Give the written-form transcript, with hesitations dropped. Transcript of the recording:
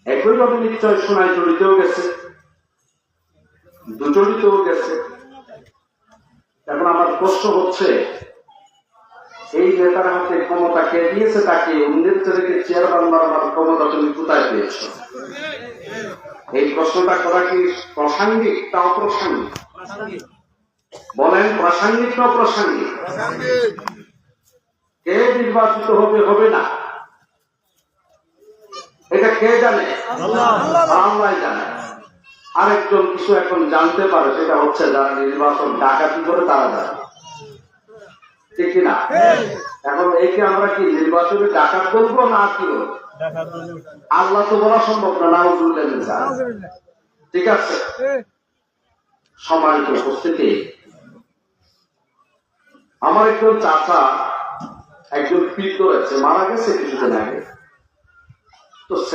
একইভাবে নিশ্চয় সোনায় জড়িতেও গেছে, দুজড়িতেও গেছে। এখন আমার প্রশ্ন হচ্ছে, এই নেতার হাতে ক্ষমতা কে দিয়েছে তাকে? অন্যের ছেলেকে চেয়ারম্যান বানাবার ক্ষমতা তুমি কোথায় পেয়েছ? এই প্রশ্নটা করা কি প্রাসঙ্গিক না অপ্রাসঙ্গিক? বলেন, প্রাসঙ্গিক না অপ্রাসঙ্গিক? কে নির্বাচিত হবে হবে না এটা কে জানে? আল্লাহ জানে। আরেকজন কিছু এখন জানতে পারে, সেটা হচ্ছে যারা নির্বাচন ডাকাতি করে তারা জানে, ঠিক কিনা? এখন একে আমরা কি নির্বাচনে ডাকাত বলবো না কি বলবো? আল্লাহ তো বলা সম্ভব না, নাউজুবিল্লাহ। ঠিক আছে, সম্মানিত উপস্থিতি, আমার একজন চাচা একজন পীর করেছে, মারা গেছে কিছুদিন আগে।